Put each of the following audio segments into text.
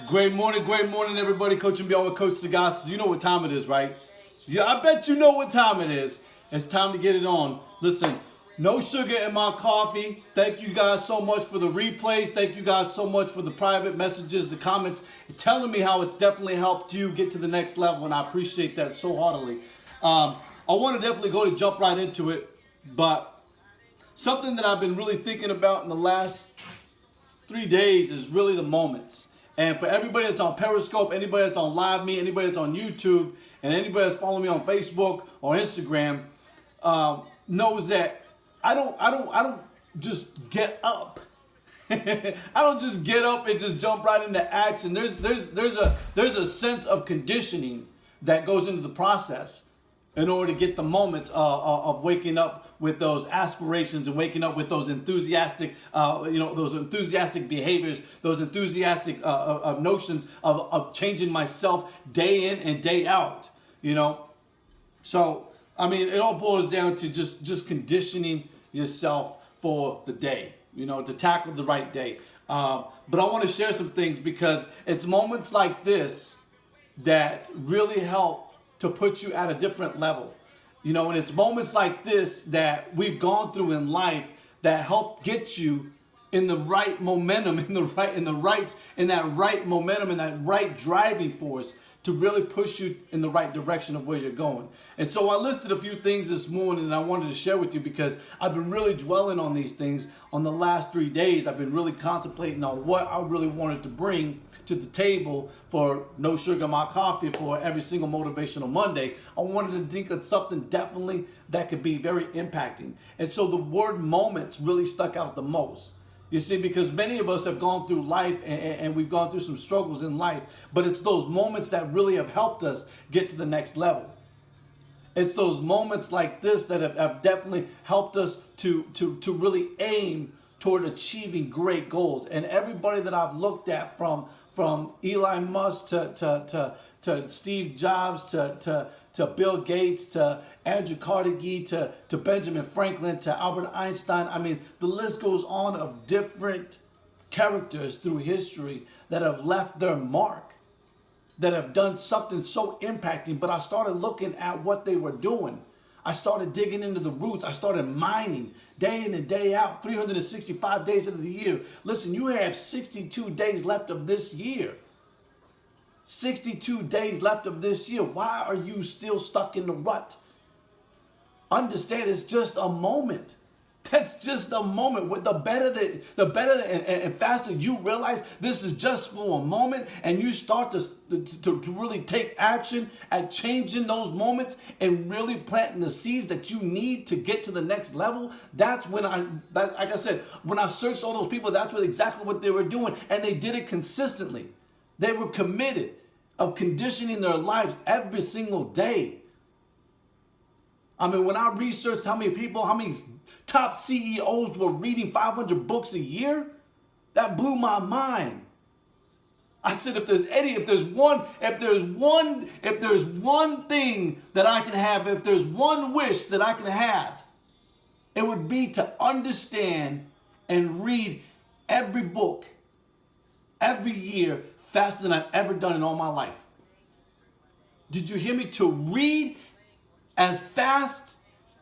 Great morning, everybody. Coach and Beyond with Coach Sagasti. You know what time it is, right? Yeah, I bet you know what time it is. It's time to get it on. Listen, no sugar in my coffee. Thank you guys so much for the replays. Thank you guys so much for the private messages, the comments, telling me how it's definitely helped you get to the next level, and I appreciate that so heartily. I want to definitely jump right into it, but something that I've been really thinking about in the last 3 days is really the moments. And for everybody that's on Periscope, anybody that's on Live Me, anybody that's on YouTube, and anybody that's following me on Facebook or Instagram, knows that I don't just get up. I don't just get up and just jump right into action. There's a sense of conditioning that goes into the process in order to get the moments of waking up with those aspirations and waking up with those enthusiastic, those enthusiastic behaviors, those enthusiastic notions of changing myself day in and day out, So, I mean, it all boils down to just conditioning yourself for the day, to tackle the right day. But I want to share some things because it's moments like this that really help to put you at a different level. And it's moments like this that we've gone through in life that help get you in the right momentum, in that right momentum, in that right driving force to really push you in the right direction of where you're going. And so I listed a few things this morning and I wanted to share with you because I've been really dwelling on these things on the last 3 days. I've been really contemplating on what I really wanted to bring to the table for No Sugar in My Coffee for every single Motivational Monday. I wanted to think of something definitely that could be very impacting. And so the word moments really stuck out the most. You see, because many of us have gone through life and we've gone through some struggles in life, but it's those moments that really have helped us get to the next level. It's those moments like this that have definitely helped us to really aim toward achieving great goals. And everybody that I've looked at from Elon Musk to Steve Jobs to Bill Gates to Andrew Carnegie to Benjamin Franklin to Albert Einstein. I mean, the list goes on of different characters through history that have left their mark, that have done something so impacting. But I started looking at what they were doing. I started digging into the roots. I started mining day in and day out, 365 days of the year. Listen, you have 62 days left of this year. 62 days left of this year. Why are you still stuck in the rut? Understand, it's just a moment. That's just a moment. The better and faster you realize this is just for a moment, and you start to really take action at changing those moments and really planting the seeds that you need to get to the next level. That's when like I said, when I searched all those people, that's exactly what they were doing, and they did it consistently. They were committed of conditioning their lives every single day. I mean, when I researched how many top CEOs were reading 500 books a year, that blew my mind. I said, if there's one thing that I can have, if there's one wish that I can have, it would be to understand and read every book every year faster than I've ever done in all my life. Did you hear me? To read as fast,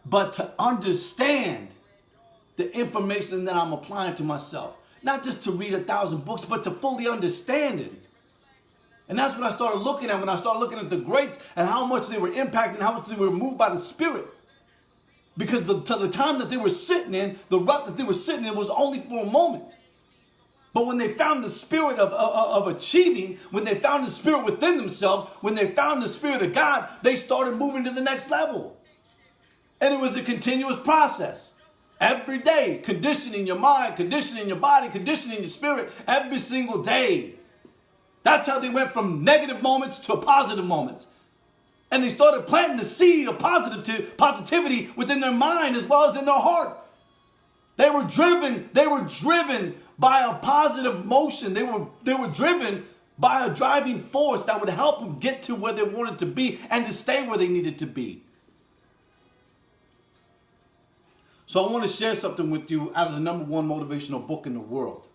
but to understand the information that I'm applying to myself. Not just to read 1,000 books, but to fully understand it. And that's what I started looking at when I started looking at the greats and how much they were impacted, how much they were moved by the Spirit. Because the time that they were sitting in, the rut that they were sitting in was only for a moment. But when they found the spirit of achieving, when they found the spirit within themselves, when they found the Spirit of God, they started moving to the next level. And it was a continuous process. Every day, conditioning your mind, conditioning your body, conditioning your spirit, every single day. That's how they went from negative moments to positive moments. And they started planting the seed of positivity within their mind as well as in their heart. They were driven by a positive motion. They were driven by a driving force that would help them get to where they wanted to be and to stay where they needed to be. So I want to share something with you out of the #1 motivational book in the world.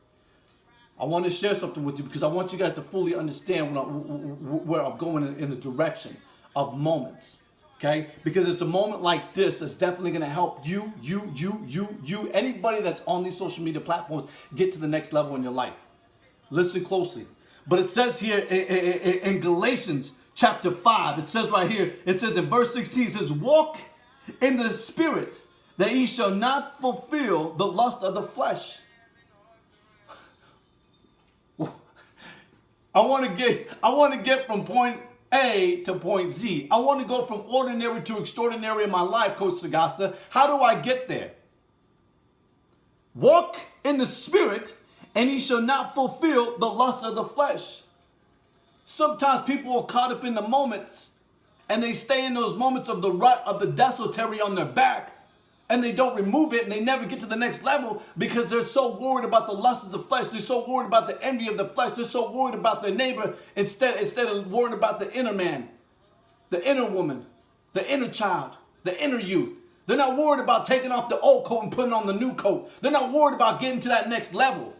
I want to share something with you because I want you guys to fully understand where I'm going in the direction of moments. Okay? Because it's a moment like this that's definitely going to help you, anybody that's on these social media platforms get to the next level in your life. Listen closely. But it says here in Galatians chapter 5, it says right here, it says in verse 16, it says, walk in the spirit, that ye shall not fulfill the lust of the flesh. I want to get from point A to point Z. I want to go from ordinary to extraordinary in my life, Coach Sagasta. How do I get there? Walk in the spirit, and ye shall not fulfill the lust of the flesh. Sometimes people are caught up in the moments, and they stay in those moments of the rut of the desultory on their back, and they don't remove it, and they never get to the next level because they're so worried about the lust of the flesh. They're so worried about the envy of the flesh. They're so worried about their neighbor instead of worrying about the inner man, the inner woman, the inner child, the inner youth. They're not worried about taking off the old coat and putting on the new coat. They're not worried about getting to that next level.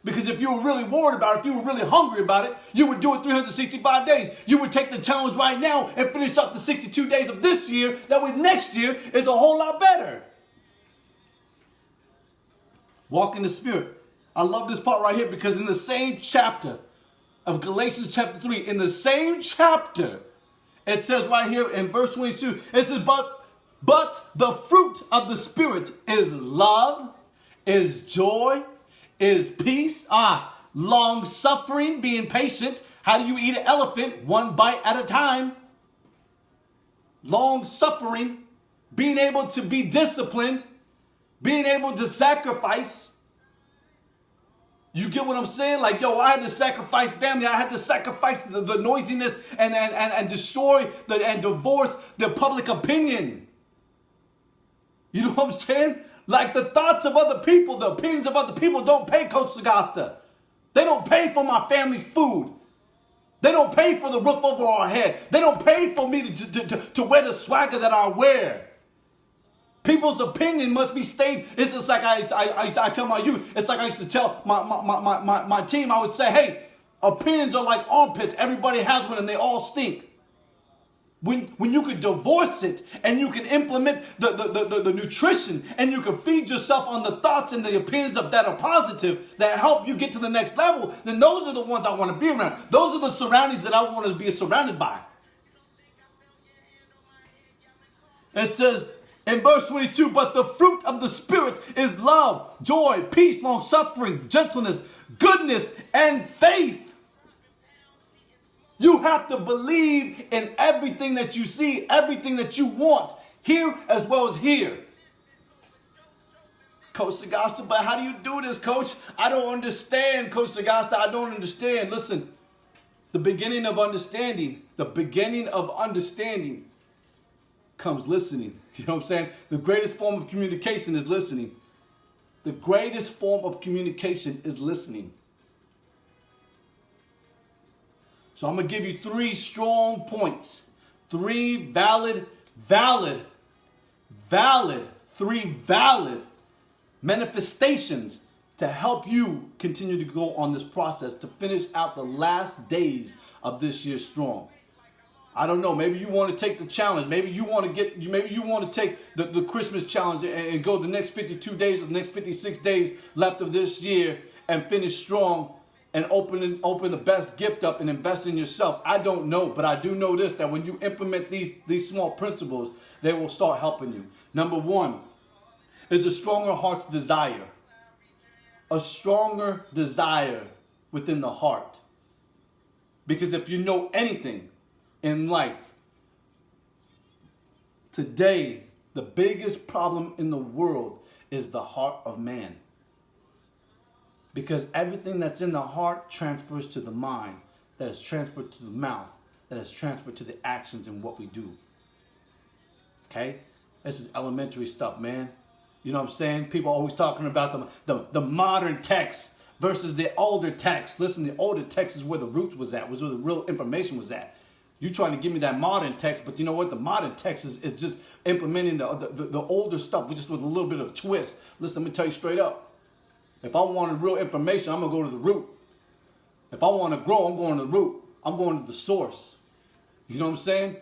Because if you were really worried about it, if you were really hungry about it, you would do it 365 days. You would take the challenge right now and finish up the 62 days of this year. That way next year is a whole lot better. Walk in the Spirit. I love this part right here because in the same chapter of Galatians chapter 3, in the same chapter, it says right here in verse 22, it says, but the fruit of the Spirit is love, is joy, is peace, long suffering, being patient. How do you eat an elephant? One bite at a time. Long suffering, being able to be disciplined, being able to sacrifice. You get what I'm saying? Like, yo, I had to sacrifice family. I had to sacrifice the noisiness and destroy and divorce the public opinion. You know what I'm saying? Like the thoughts of other people, the opinions of other people don't pay, Coach Sagasta. They don't pay for my family's food. They don't pay for the roof over our head. They don't pay for me to wear the swagger that I wear. People's opinion must be stayed. It's just like I tell my youth. It's like I used to tell my team. I would say, hey, opinions are like armpits. Everybody has one and they all stink. When you can divorce it and you can implement the nutrition and you can feed yourself on the thoughts and the opinions that are positive, that help you get to the next level, then those are the ones I want to be around. Those are the surroundings that I want to be surrounded by. It says in verse 22, but the fruit of the Spirit is love, joy, peace, long suffering, gentleness, goodness, and faith. You have to believe in everything that you see, everything that you want, here as well as here. Coach Sagasta, but how do you do this, Coach? I don't understand, Coach Sagasta. I don't understand. Listen, the beginning of understanding comes listening. You know what I'm saying? The greatest form of communication is listening. The greatest form of communication is listening. So I'm going to give you 3 strong points. 3 valid manifestations to help you continue to go on this process to finish out the last days of this year strong. I don't know. Maybe you want to take the challenge. Maybe you want to take the Christmas challenge and go the next 52 days or the next 56 days left of this year and finish strong. And open the best gift up and invest in yourself. I don't know, but I do know this, that when you implement these small principles, they will start helping you. Number 1 is a stronger heart's desire. A stronger desire within the heart. Because if you know anything in life, today, the biggest problem in the world is the heart of man. Because everything that's in the heart transfers to the mind, that is transferred to the mouth, that is transferred to the actions and what we do. Okay? This is elementary stuff, man. You know what I'm saying? People are always talking about the modern text versus the older text. Listen, the older text is where the roots was at, was where the real information was at. You trying to give me that modern text, but you know what? The modern text is just implementing the older stuff, just with a little bit of a twist. Listen, let me tell you straight up. If I wanted real information, I'm going to go to the root. If I want to grow, I'm going to the root. I'm going to the source. You know what I'm saying?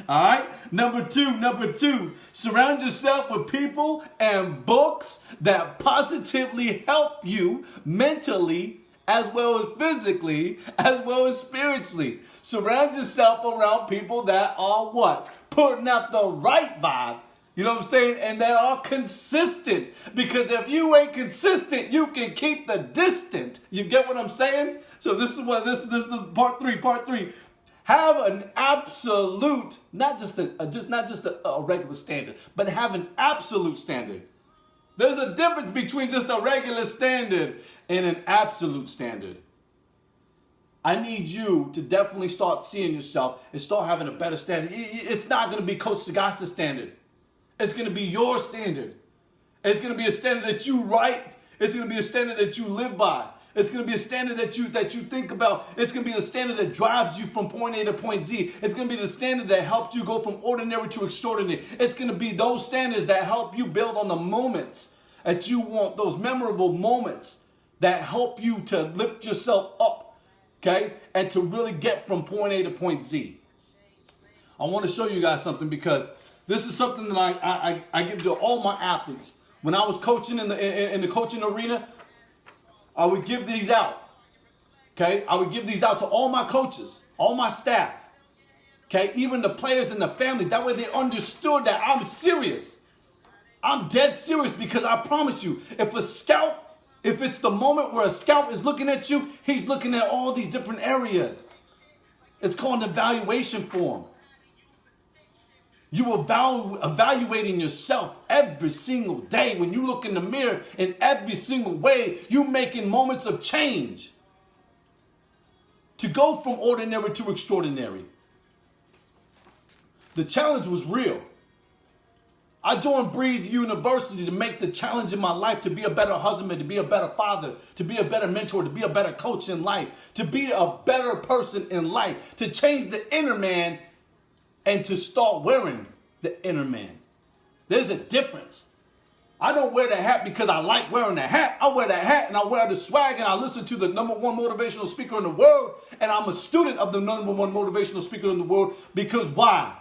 All right. Number two, surround yourself with people and books that positively help you mentally, as well as physically, as well as spiritually. Surround yourself around people that are what? Putting out the right vibe. You know what I'm saying? And that are consistent. Because if you ain't consistent, you can keep the distant. You get what I'm saying? So this is part three. Have an absolute, not just a regular standard, but have an absolute standard. There's a difference between just a regular standard and an absolute standard. I need you to definitely start seeing yourself and start having a better standard. It's not going to be Coach Sagasta's standard. It's going to be your standard. It's going to be a standard that you write. It's going to be a standard that you live by. It's going to be a standard that you think about. It's going to be the standard that drives you from point A to point Z. It's going to be the standard that helps you go from ordinary to extraordinary. It's going to be those standards that help you build on the moments that you want, those memorable moments that help you to lift yourself up, okay, and to really get from point A to point Z. I want to show you guys something because this is something that I give to all my athletes. When I was coaching in the coaching arena, I would give these out. Okay? I would give these out to all my coaches, all my staff. Okay? Even the players and the families. That way they understood that I'm serious. I'm dead serious because I promise you, if it's the moment where a scout is looking at you, he's looking at all these different areas. It's called an evaluation form. You evaluating yourself every single day. When you look in the mirror in every single way, you making moments of change. To go from ordinary to extraordinary. The challenge was real. I joined Breathe University to make the challenge in my life to be a better husband, to be a better father, to be a better mentor, to be a better coach in life, to be a better person in life, to change the inner man and to start wearing the inner man. There's a difference. I don't wear the hat because I like wearing the hat. I wear that hat and I wear the swag and I listen to the number one motivational speaker in the world. And I'm a student of the number one motivational speaker in the world. Because why?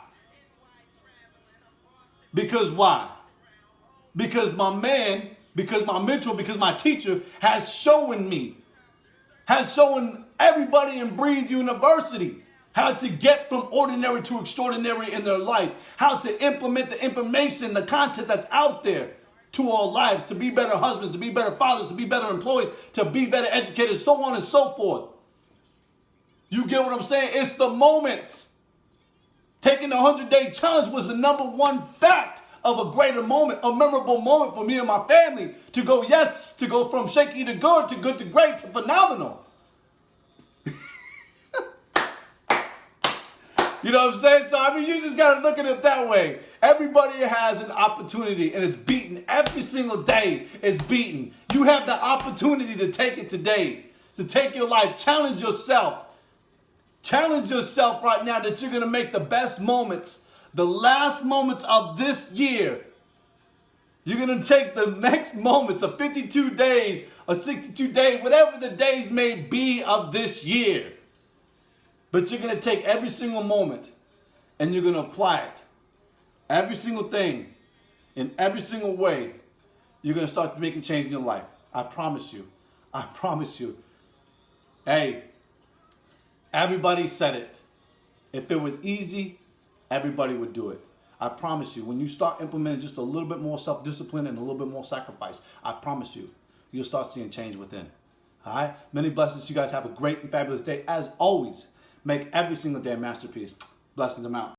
Because why? Because my man, because my mentor, because my teacher has shown everybody in Breathe University how to get from ordinary to extraordinary in their life, how to implement the information, the content that's out there to our lives, to be better husbands, to be better fathers, to be better employees, to be better educators, so on and so forth. You get what I'm saying? It's the moments. Taking the 100-day challenge was the number one fact of a greater moment, a memorable moment for me and my family to go from shaky to good to great to phenomenal. You know what I'm saying? So, I mean, you just got to look at it that way. Everybody has an opportunity, and it's beaten. Every single day is beaten. You have the opportunity to take it today, to take your life. Challenge yourself. Challenge yourself right now that you're going to make the best moments, the last moments of this year. You're going to take the next moments of 52 days or 62 days, whatever the days may be of this year. But you're going to take every single moment and you're going to apply it. Every single thing, in every single way, you're going to start making change in your life. I promise you. I promise you. Hey, everybody said it. If it was easy, everybody would do it. I promise you, when you start implementing just a little bit more self-discipline and a little bit more sacrifice, I promise you, you'll start seeing change within. All right? Many blessings. You guys have a great and fabulous day. As always, make every single day a masterpiece. Blessings. I'm out.